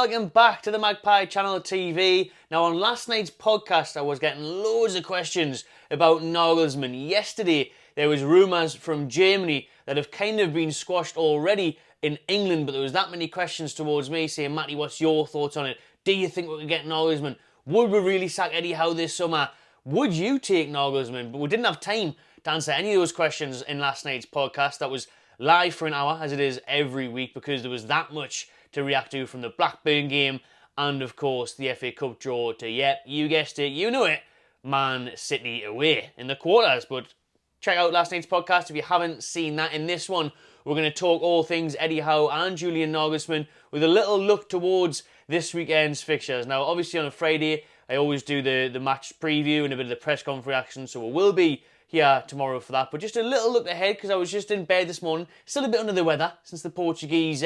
welcome back to the Magpie Channel TV. Now, on last night's podcast, I was getting loads of questions about Nagelsmann. Yesterday, there was rumours from Germany that have kind of been squashed already in England, but there was that many questions towards me saying, Matty, what's your thoughts on it? Do you think we could get Nagelsmann? Would we really sack Eddie Howe this summer? Would you take Nagelsmann? But we didn't have time to answer any of those questions in last night's podcast. That was live for an hour, as it is every week, because there was that much to react to from the Blackburn game and, of course, the FA Cup draw to, yep, you guessed it, you know it, Man City away in the quarters. But check out last night's podcast if you haven't seen that. In this one, we're going to talk all things Eddie Howe and Julian Nagelsmann with a little look towards this weekend's fixtures. Now, obviously on a Friday, I always do the match preview and a bit of the press conference reaction, so we will be here tomorrow for that. But just a little look ahead, because I was just in bed this morning, still a bit under the weather since the Portuguese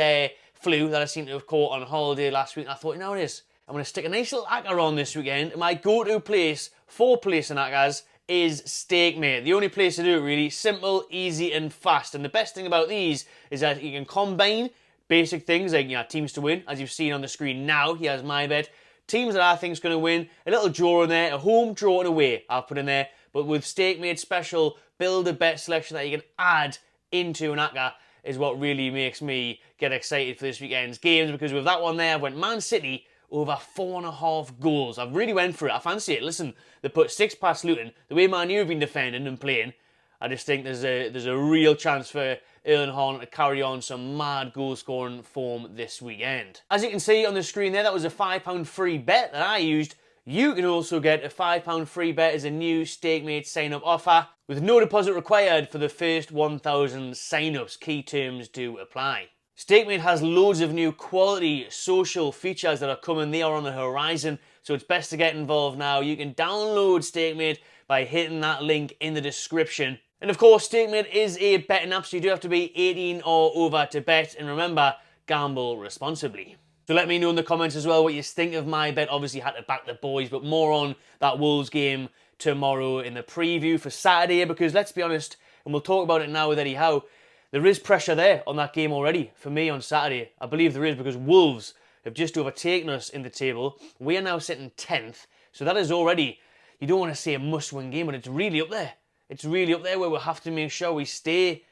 flu that I seem to have caught on holiday last week. And I thought, you know what it is? I'm going to stick a nice little acca on this weekend. My go-to place for placing accas is STAKEMATE. The only place to do it, really. Simple, easy and fast. And the best thing about these is that you can combine basic things like, teams to win, as you've seen on the screen now. Here's my bet. Teams that I think is going to win. A little draw in there. A home draw and away I'll put in there. But with STAKEMATE special build-a-bet selection that you can add into an acca is what really makes me get excited for this weekend's games, because with that one there, I went Man City over 4.5 goals. I really went for it. I fancy it. Listen, they put 6 past Luton. The way Man U have been defending and playing, I just think there's a real chance for Erling Haaland to carry on some mad goal-scoring form this weekend. As you can see on the screen there, that was a £5 free bet that I used. You can also get a £5 free bet as a new STAKEMATE sign-up offer with no deposit required for the first 1,000 sign-ups. Key terms do apply. STAKEMATE has loads of new quality social features that are coming. They are on the horizon, so it's best to get involved now. You can download STAKEMATE by hitting that link in the description. And of course, STAKEMATE is a betting app, so you do have to be 18 or over to bet. And remember, gamble responsibly. So let me know in the comments as well what you think of my bet. Obviously, had to back the boys, but more on that Wolves game tomorrow in the preview for Saturday, because let's be honest, and we'll talk about it now with Eddie Howe, there is pressure there on that game already for me on Saturday. I believe there is, because Wolves have just overtaken us in the table. We are now sitting 10th, so that is already, you don't want to say a must-win game, but it's really up there. It's really up there where we'll have to make sure we stay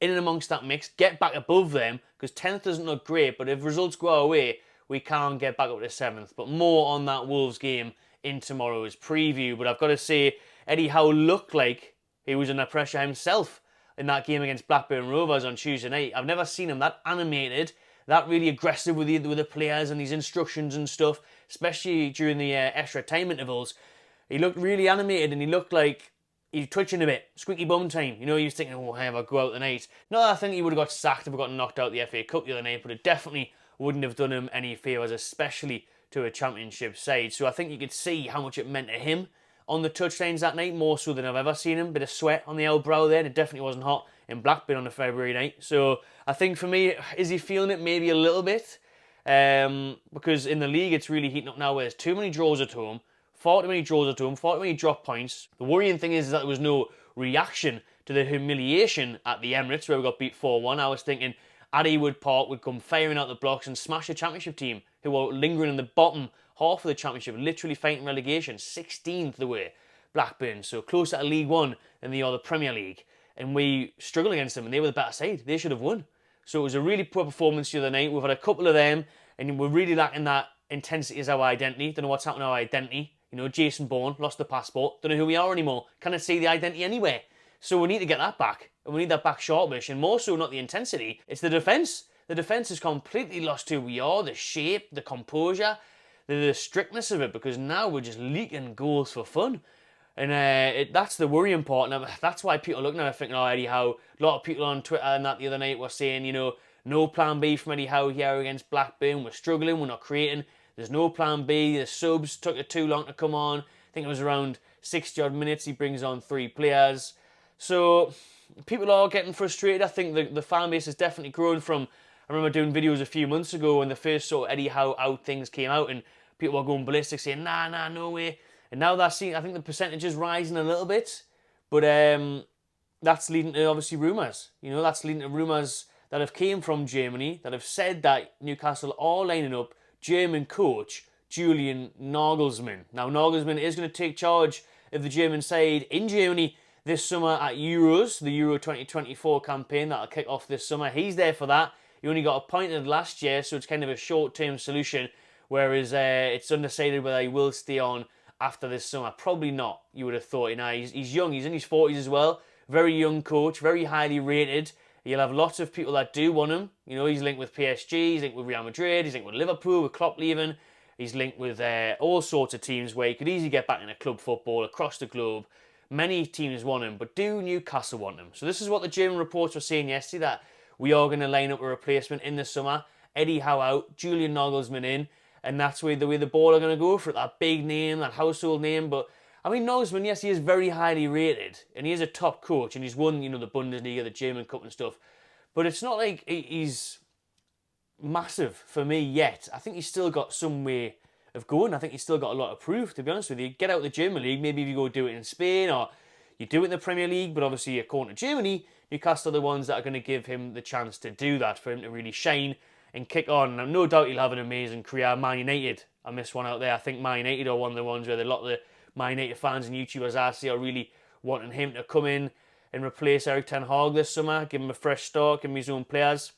in and amongst that mix, get back above them, because 10th doesn't look great, but if results go our way, we can't get back up to 7th. But more on that Wolves game in tomorrow's preview. But I've got to say, Eddie Howe looked like he was under pressure himself in that game against Blackburn Rovers on Tuesday night. I've never seen him that animated, that really aggressive with the players and these instructions and stuff, especially during the extra time intervals. He looked really animated, and he looked like he's twitching a bit. Squeaky bum time. You know, he was thinking, oh, hey, I'll go out tonight. Not that I think he would have got sacked if he got knocked out the FA Cup the other night, but it definitely wouldn't have done him any favours, especially to a championship side. So I think you could see how much it meant to him on the touchlines that night, more so than I've ever seen him. Bit of sweat on the old brow there, and it definitely wasn't hot in Blackburn on a February night. So I think for me, is he feeling it? Maybe a little bit. Because in the league, it's really heating up now where there's too many draws at home, far too many draws at home, far too many drop points. The worrying thing is that there was no reaction to the humiliation at the Emirates where we got beat 4-1. I was thinking Addy Wood Park would come firing out the blocks and smash the championship team, who were lingering in the bottom half of the championship, literally fighting relegation, 16th the way, Blackburn, so closer to League One than they are the Premier League. And we struggled against them, and they were the better side. They should have won. So it was a really poor performance the other night. We've had a couple of them, and we're really lacking that intensity as our identity. Don't know what's happened to our identity. You know, Jason Bourne lost the passport. Don't know who we are anymore. Can't see the identity anywhere. So we need to get that back. And we need that back sharpish. And more so, not the intensity, it's the defence. The defence has completely lost who we are, the shape, the composure, the strictness of it, because now we're just leaking goals for fun. And that's the worrying part. And that's why people are looking at it thinking, oh, Eddie Howe. A lot of people on Twitter and that the other night were saying, you know, no plan B from Eddie Howe here against Blackburn. We're struggling, we're not creating. There's no plan B. The subs took it too long to come on. I think it was around 60 odd minutes. He brings on 3 players. So people are getting frustrated. I think the fan base has definitely grown from, I remember doing videos a few months ago when the first sort of Eddie Howe out things came out and people were going ballistic saying, nah, no way. And now that's I think the percentage is rising a little bit. But that's leading to obviously rumours. You know, that's leading to rumours that have came from Germany that have said that Newcastle are lining up German coach Julian Nagelsmann. Now, Nagelsmann is going to take charge of the German side in Germany this summer at Euros, the Euro 2024 campaign that'll kick off this summer. He's there for that. He only got appointed last year, so it's kind of a short-term solution, whereas it's undecided whether he will stay on after this summer. Probably not, you would have thought. You know, he's young, he's in his 40s as well. Very young coach, very highly rated. You'll have lots of people that do want him. You know, he's linked with PSG, he's linked with Real Madrid, he's linked with Liverpool, with Klopp leaving. He's linked with all sorts of teams where he could easily get back into club football across the globe. Many teams want him, but do Newcastle want him? So this is what the German reports were saying yesterday, that we are going to line up a replacement in the summer. Eddie Howe out, Julian Nagelsmann in, and that's the way the ball are going to go for it. That big name, that household name. But I mean, Nagelsmann, yes, he is very highly rated, and he is a top coach, and he's won, you know, the Bundesliga, the German Cup and stuff. But it's not like he's massive for me yet. I think he's still got some way of going. I think he's still got a lot of proof, to be honest with you. Get out of the German league, maybe if you go do it in Spain, or you do it in the Premier League, but obviously according to Germany, Newcastle are the ones that are going to give him the chance to do that, for him to really shine and kick on. Now, no doubt he'll have an amazing career. Man United, I missed one out there. I think Man United are one of the ones where a lot of the Man United fans and YouTubers I see are really wanting him to come in and replace Erik ten Hag this summer, give him a fresh start, give him his own players.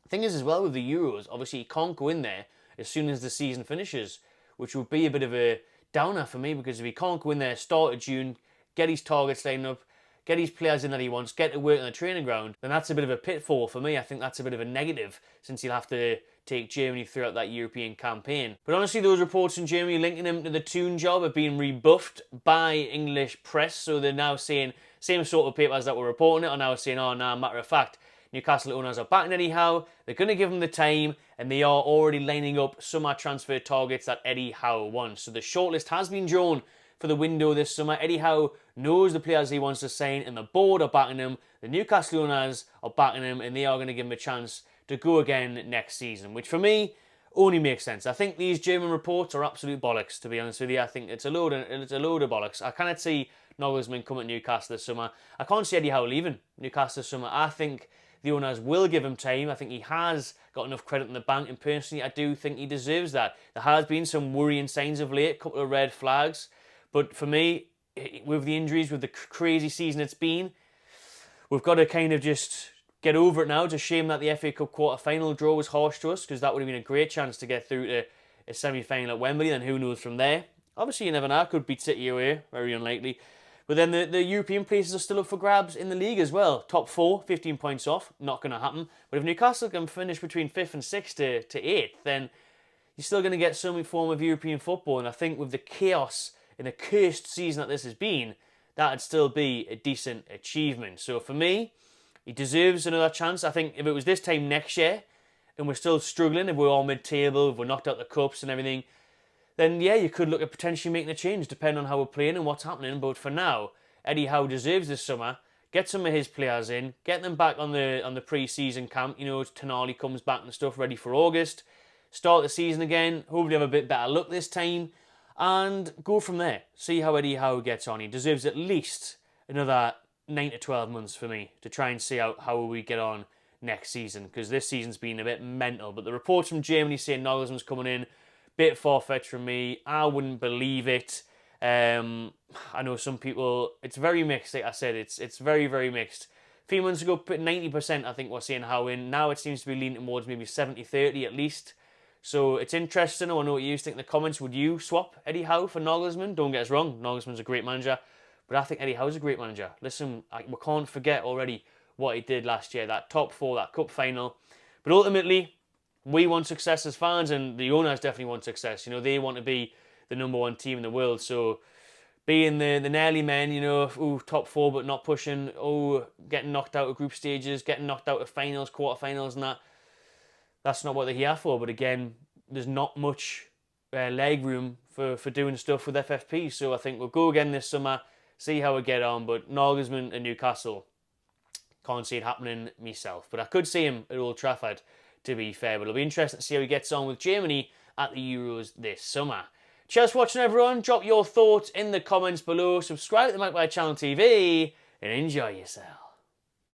Thing is as well with the Euros, obviously he can't go in there as soon as the season finishes, which would be a bit of a downer for me, because if he can't go in there start of June, get his targets lined up, get his players in that he wants, get to work on the training ground, then that's a bit of a pitfall for me. I think that's a bit of a negative, since he'll have to take Germany throughout that European campaign. But honestly, those reports in Germany linking him to the Toon job have been rebuffed by English press, so they're now saying, same sort of papers that were reporting it are now saying, oh, no, matter of fact, Newcastle owners are backing Eddie Howe, they're going to give him the time, and they are already lining up summer transfer targets that Eddie Howe wants. So the shortlist has been drawn for the window this summer. Eddie Howe knows the players he wants to sign, and the board are backing him. The Newcastle owners are backing him, and they are going to give him a chance to go again next season, which for me only makes sense. I think these German reports are absolute bollocks, to be honest with you. I think it's a load of bollocks. I cannot see Nagelsmann coming to Newcastle this summer. I can't see Eddie Howe leaving Newcastle this summer. I think the owners will give him time. I think he has got enough credit in the bank, and personally, I do think he deserves that. There has been some worrying signs of late, a couple of red flags, but for me, with the injuries, with the crazy season it's been, we've got to kind of just get over it now. It's a shame that the FA Cup quarter-final draw was harsh to us, because that would have been a great chance to get through to a semi-final at Wembley, then who knows from there. Obviously, you never know, could beat City away, very unlikely. But then the European places are still up for grabs in the league as well. Top 4, 15 points off, not going to happen. But if Newcastle can finish between 5th and 6th to 8th, then you're still going to get some form of European football. And I think with the chaos and the cursed season that this has been, that would still be a decent achievement. So for me, he deserves another chance. I think if it was this time next year, and we're still struggling, if we're all mid-table, if we're knocked out the cups and everything, then yeah, you could look at potentially making a change, depending on how we're playing and what's happening. But for now, Eddie Howe deserves this summer. Get some of his players in, get them back on the pre-season camp. You know, Tonali comes back and stuff, ready for August. Start the season again. Hopefully have a bit better luck this time, and go from there. See how Eddie Howe gets on. He deserves at least another 9 to 12 months for me to try and see how we get on next season, because this season's been a bit mental. But the reports from Germany saying Nagelsmann's coming in, bit far-fetched from me. I wouldn't believe it. I know some people, it's very mixed. Like I said, it's very, very mixed. A few months ago, 90% I think we're seeing Howe in. Now it seems to be leaning towards maybe 70-30 at least. So it's interesting. I want to know what you think in the comments. Would you swap Eddie Howe for Nagelsmann? Don't get us wrong, Nagelsmann's a great manager, but I think Eddie Howe's a great manager. Listen, we can't forget already what he did last year, that top 4, that cup final. But ultimately, we want success as fans, and the owners definitely want success. You know, they want to be the #1 team in the world. So being the nearly men, you know, top 4 but not pushing, getting knocked out of group stages, getting knocked out of finals, quarterfinals and that's not what they're here for. But again, there's not much leg room for doing stuff with FFP. So I think we'll go again this summer, see how we get on. But Nagelsmann and Newcastle, can't see it happening myself. But I could see him at Old Trafford, to be fair. But it'll be interesting to see how he gets on with Germany at the Euros this summer. Cheers for watching, everyone. Drop your thoughts in the comments below. Subscribe to the Magpie Channel TV and enjoy yourself.